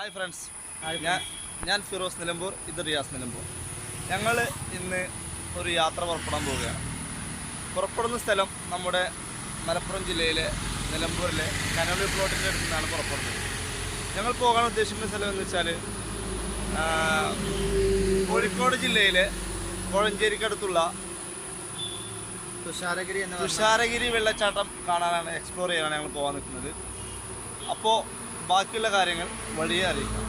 Hi friends, ഞാൻ ഫിറോസ് നിലമ്പൂർ, ഇത് റിയാസ് നിലമ്പൂർ. ഞങ്ങൾ ഇന്ന് ഒരു യാത്ര പുറപ്പെടാൻ പോവുകയാണ്. പുറപ്പെടുന്ന സ്ഥലം നമ്മുടെ മലപ്പുറം ജില്ലയിലെ നിലമ്പൂരിലെ കനോലി പ്ലോട്ടിൻ്റെ അടുത്ത് നിന്നാണ് പുറപ്പെടുന്നത്. ഞങ്ങൾ പോകാൻ ഉദ്ദേശിക്കുന്ന സ്ഥലം എന്ന് വെച്ചാൽ കോഴിക്കോട് ജില്ലയിലെ കോഴഞ്ചേരിക്കടുത്തുള്ള തുഷാരഗിരി വെള്ളച്ചാട്ടം കാണാനാണ്, എക്സ്പ്ലോർ ചെയ്യാനാണ് ഞങ്ങൾ പോകാൻ നിൽക്കുന്നത്. അപ്പോൾ ബാക്കിയുള്ള കാര്യങ്ങൾ വഴിയെ അറിയിക്കാം.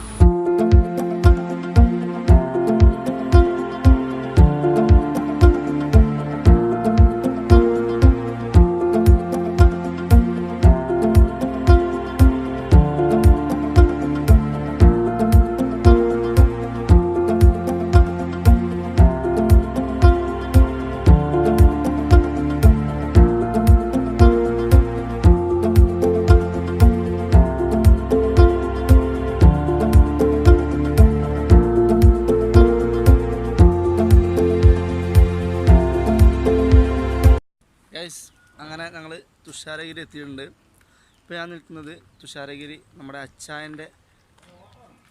അങ്ങനെ ഞങ്ങൾ തുഷാരഗിരി എത്തിയിട്ടുണ്ട്. ഇപ്പോൾ ഞാൻ നിൽക്കുന്നത് തുഷാരഗിരി നമ്മുടെ അച്ചായൻ്റെ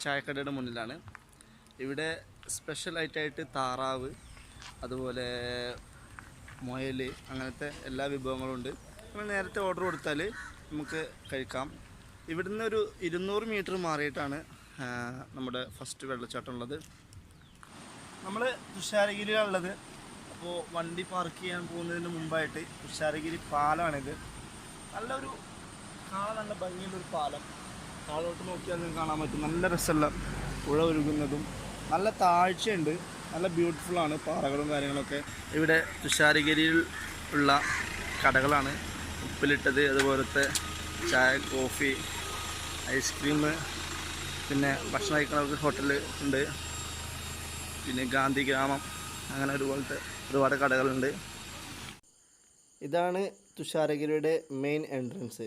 ചായക്കടയുടെ മുന്നിലാണ്. ഇവിടെ സ്പെഷ്യലായിട്ടായിട്ട് താറാവ്, അതുപോലെ മുയൽ, അങ്ങനത്തെ എല്ലാ വിഭവങ്ങളും ഉണ്ട്. നമ്മൾ നേരത്തെ ഓർഡർ കൊടുത്താൽ നമുക്ക് കഴിക്കാം. ഇവിടുന്ന് ഒരു 200 മീറ്റർ മാറിയിട്ടാണ് നമ്മുടെ ഫസ്റ്റ് വെള്ളച്ചാട്ടം ഉള്ളത്. നമ്മൾ തുഷാരഗിരിയിലുള്ളത്. അപ്പോൾ വണ്ടി പാർക്ക് ചെയ്യാൻ പോകുന്നതിന് മുമ്പായിട്ട് തുഷാരഗിരി പാലമാണിത്. നല്ലൊരു കാണാൻ നല്ല ഭംഗിയുള്ളൊരു പാലം. താഴോട്ട് നോക്കിയാൽ നിങ്ങൾക്ക് കാണാൻ പറ്റും. നല്ല രസമുള്ള പുഴ ഒഴുകുന്നതും നല്ല താഴ്ചയുണ്ട്. നല്ല ബ്യൂട്ടിഫുള്ളാണ് പാറകളും കാര്യങ്ങളൊക്കെ. ഇവിടെ തുഷാരഗിരിയിൽ ഉള്ള കടകളാണ്. ഉപ്പിലിട്ടത്, അതുപോലത്തെ ചായ, കോഫി, ഐസ്ക്രീം, പിന്നെ ഭക്ഷണം കഴിക്കുന്നവർക്ക് ഹോട്ടൽ ഉണ്ട്. പിന്നെ ഗാന്ധി ഗ്രാമം, അങ്ങനെ ഒരുപാട് കടകളുണ്ട്. ഇതാണ് തുഷാരഗിരിയുടെ മെയിൻ എൻട്രൻസ്.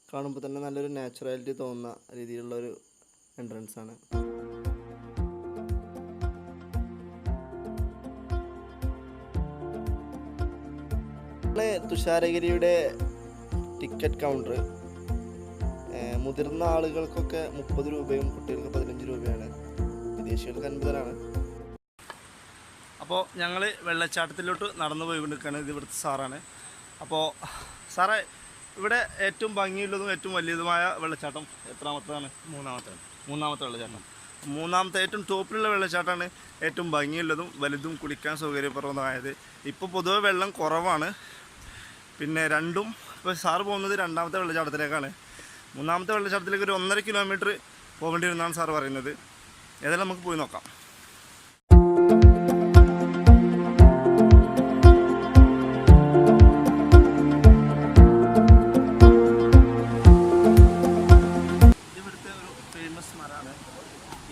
കാണുമ്പോൾ തന്നെ നല്ലൊരു നാച്ചുറാലിറ്റി തോന്നുന്ന രീതിയിലുള്ളൊരു എൻട്രൻസ് ആണ്. തുഷാരഗിരിയുടെ ടിക്കറ്റ് കൗണ്ടർ മുതിർന്ന ആളുകൾക്കൊക്കെ 30 രൂപയും കുട്ടികൾക്ക് 15 രൂപയാണ്. വിദേശികൾക്ക് 50 അപ്പോൾ ഞങ്ങൾ വെള്ളച്ചാട്ടത്തിലോട്ട് നടന്നു പോയിക്കൊണ്ടിരിക്കുകയാണ്. ഇത് ഇവിടുത്തെ സാറാണ്. അപ്പോൾ സാറേ, ഇവിടെ ഏറ്റവും ഭംഗിയുള്ളതും ഏറ്റവും വലിയതുമായ വെള്ളച്ചാട്ടം എത്രാമത്തതാണ്? മൂന്നാമത്തെ വെള്ളച്ചാട്ടം. മൂന്നാമത്തെ ഏറ്റവും ടോപ്പിലുള്ള വെള്ളച്ചാട്ടമാണ് ഏറ്റവും ഭംഗിയുള്ളതും വലുതും കുളിക്കാൻ സൗകര്യപ്രദമായത്. ഇപ്പോൾ പൊതുവെ വെള്ളം കുറവാണ്. പിന്നെ ഇപ്പോൾ സാറ് പോകുന്നത് രണ്ടാമത്തെ വെള്ളച്ചാട്ടത്തിലേക്കാണ്. മൂന്നാമത്തെ വെള്ളച്ചാട്ടത്തിലേക്ക് ഒരു 1.5 കിലോമീറ്റർ പോകേണ്ടി വരുന്നതാണ് സാറ് പറയുന്നത്. ഏതായാലും നമുക്ക് പോയി നോക്കാം.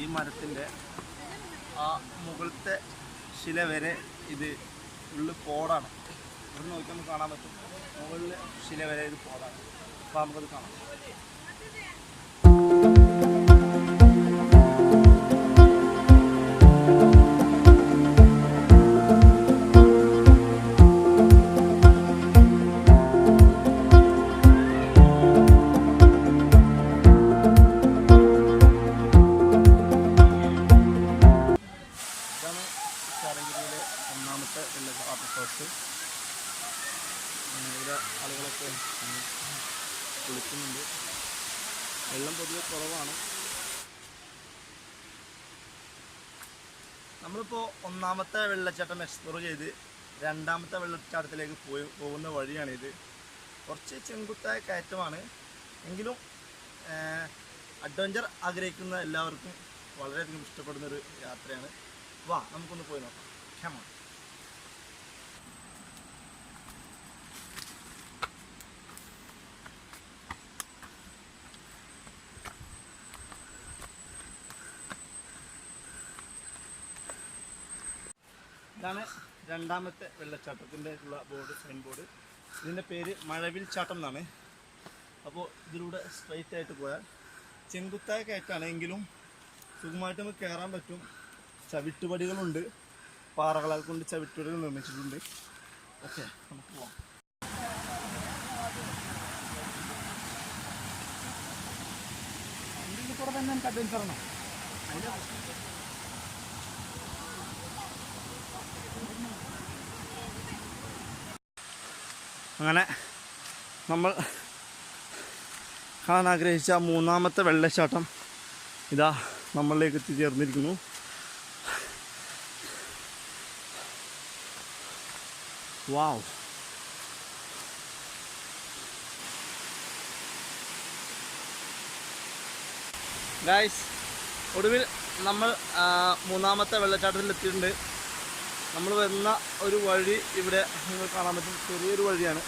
ഈ മരത്തിൻ്റെ ആ മുകളിലത്തെ ശില വരെ ഇത് ഉള്ളിൽ പോടാണ്. ഇവിടെ നോക്കി നമുക്ക് കാണാൻ പറ്റും. മുകളിൽ ശില വരെ ഇത് പോടാണ്. അപ്പോൾ നമുക്കത് കാണാം. ഒന്നാമത്തെ വാട്ടർഫോൾസ്. ഇവിടെ ആളുകളൊക്കെ കുളിക്കുന്നുണ്ട്. വെള്ളം പൊതുവെ കുറവാണ്. നമ്മളിപ്പോൾ ഒന്നാമത്തെ വെള്ളച്ചാട്ടം എക്സ്പ്ലോർ ചെയ്ത് രണ്ടാമത്തെ വെള്ളച്ചാട്ടത്തിലേക്ക് പോകുന്ന വഴിയാണിത്. കുറച്ച് ചെങ്കുത്തായ കയറ്റമാണ്. എങ്കിലും അഡ്വഞ്ചർ ആഗ്രഹിക്കുന്ന എല്ലാവർക്കും വളരെയധികം ഇഷ്ടപ്പെടുന്നൊരു യാത്രയാണ്. വാ, നമുക്കൊന്ന് പോയി നോക്കാം. ക്ഷമ. ഇതാണ് രണ്ടാമത്തെ വെള്ളച്ചാട്ടത്തിൻ്റെ ഉള്ള സൈൻ ബോർഡ്. ഇതിൻ്റെ പേര് മഴവിൽ ചാട്ടം എന്നാണ്. അപ്പോൾ ഇതിലൂടെ സ്ട്രൈറ്റ് ആയിട്ട് പോയാൽ ചെങ്കുത്തായ കയറ്റാണ്. എങ്കിലും സുഖമായിട്ട് നമുക്ക് കയറാൻ പറ്റും. ചവിട്ടുപടികളുണ്ട്. പാറകളാൽ കൊണ്ട് ചവിട്ടുപടികൾ നിർമ്മിച്ചിട്ടുണ്ട്. ഓക്കെ, നമുക്ക് പോവാം. കൂടെ തന്നെ നമുക്ക് അഡ്വഞ്ചറാണ്. അങ്ങനെ നമ്മൾ കാണാൻ ആഗ്രഹിച്ച മൂന്നാമത്തെ വെള്ളച്ചാട്ടം ഇതാ നമ്മളിലേക്ക് എത്തിച്ചേർന്നിരിക്കുന്നു. വാവ്, ഗൈസ്, ഒടുവിൽ നമ്മൾ മൂന്നാമത്തെ വെള്ളച്ചാട്ടത്തിൽ എത്തിയിട്ടുണ്ട്. നമ്മൾ വരുന്ന ഒരു വഴി ഇവിടെ നിങ്ങൾ കാണാൻ പറ്റും, ചെറിയൊരു വഴിയാണ്.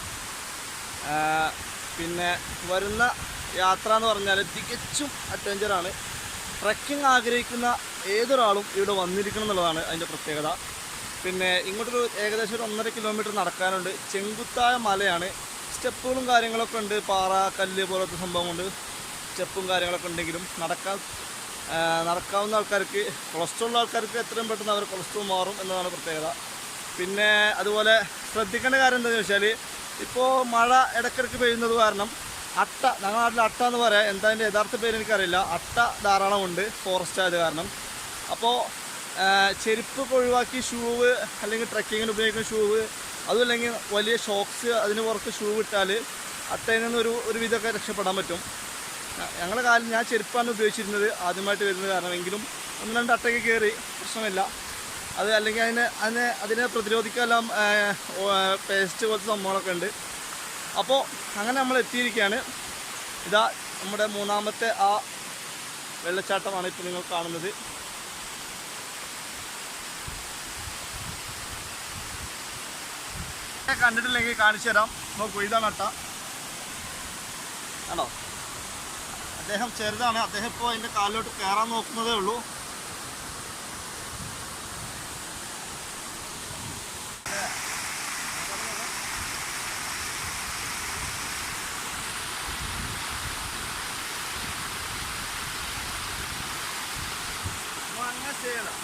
പിന്നെ വരുന്ന യാത്ര എന്ന് പറഞ്ഞാൽ തികച്ചും അഡ്വഞ്ചറാണ്. ട്രക്കിംഗ് ആഗ്രഹിക്കുന്ന ഏതൊരാളും ഇവിടെ വന്നിരിക്കണം എന്നുള്ളതാണ് അതിൻ്റെ പ്രത്യേകത. പിന്നെ ഇങ്ങോട്ടൊരു ഏകദേശം ഒരു 1.5 കിലോമീറ്റർ നടക്കാനുണ്ട്. ചെങ്കുത്തായ മലയാണ്, സ്റ്റെപ്പുകളും കാര്യങ്ങളൊക്കെ ഉണ്ട്. പാറ, കല്ല് പോലത്തെ സംഭവം കൊണ്ട് സ്റ്റെപ്പും കാര്യങ്ങളൊക്കെ ഉണ്ടെങ്കിലും നടക്കാവുന്ന ആൾക്കാർക്ക്, കൊളസ്ട്രോൾ ഉള്ള ആൾക്കാർക്ക് എത്രയും പെട്ടെന്ന് അവർ കൊളസ്ട്രോൾ മാറും എന്നതാണ് പ്രത്യേകത. പിന്നെ അതുപോലെ ശ്രദ്ധിക്കേണ്ട കാര്യം എന്താണെന്ന് വെച്ചാൽ, ഇപ്പോൾ മഴ ഇടയ്ക്കിടയ്ക്ക് പെയ്യുന്നത് കാരണം ഞങ്ങളുടെ നാട്ടിൽ അട്ട എന്ന് പറയാം, എന്താ അതിൻ്റെ യഥാർത്ഥ പേര് എനിക്കറിയില്ല, അട്ട ധാരാളമുണ്ട് ഫോറസ്റ്റ് ആയത് കാരണം. അപ്പോൾ ചെരുപ്പ് ഒഴിവാക്കി ഷൂവ്, അല്ലെങ്കിൽ ട്രക്കിങ്ങിന് ഉപയോഗിക്കുന്ന ഷൂവ്, അതുമല്ലെങ്കിൽ വലിയ ഷോക്സ് അതിന് പുറത്ത് ഷൂ ഇട്ടാൽ അട്ടയിൽ നിന്ന് ഒരു വിധമൊക്കെ രക്ഷപ്പെടാൻ പറ്റും. ഞങ്ങളുടെ കാലം ഞാൻ ചെരുപ്പാണ് ഉപയോഗിച്ചിരുന്നത് ആദ്യമായിട്ട് വരുന്നത് കാരണം. എങ്കിലും 1-2 അട്ടയ്ക്ക് കയറി, പ്രശ്നമില്ല. അത് അല്ലെങ്കിൽ അതിനെ പ്രതിരോധിക്കാനെല്ലാം പേസ്റ്റ് പോലത്തെ സംഭവങ്ങളൊക്കെ ഉണ്ട്. അപ്പോൾ അങ്ങനെ നമ്മൾ എത്തിയിരിക്കുകയാണ്. ഇതാ നമ്മുടെ മൂന്നാമത്തെ ആ വെള്ളച്ചാട്ടമാണ് ഇപ്പോൾ നിങ്ങൾ കാണുന്നത്. കണ്ടിട്ടില്ലെങ്കിൽ കാണിച്ചു തരാം. നോക്കൂ, ഇതാണ് അട്ട. ആണോ, അദ്ദേഹം ചെറുതാണ്. അദ്ദേഹം ഇപ്പോൾ അതിൻ്റെ കാലിലോട്ട് കയറാൻ നോക്കുന്നതേ ഉള്ളൂ. അങ്ങനെ ചെയ്യണം.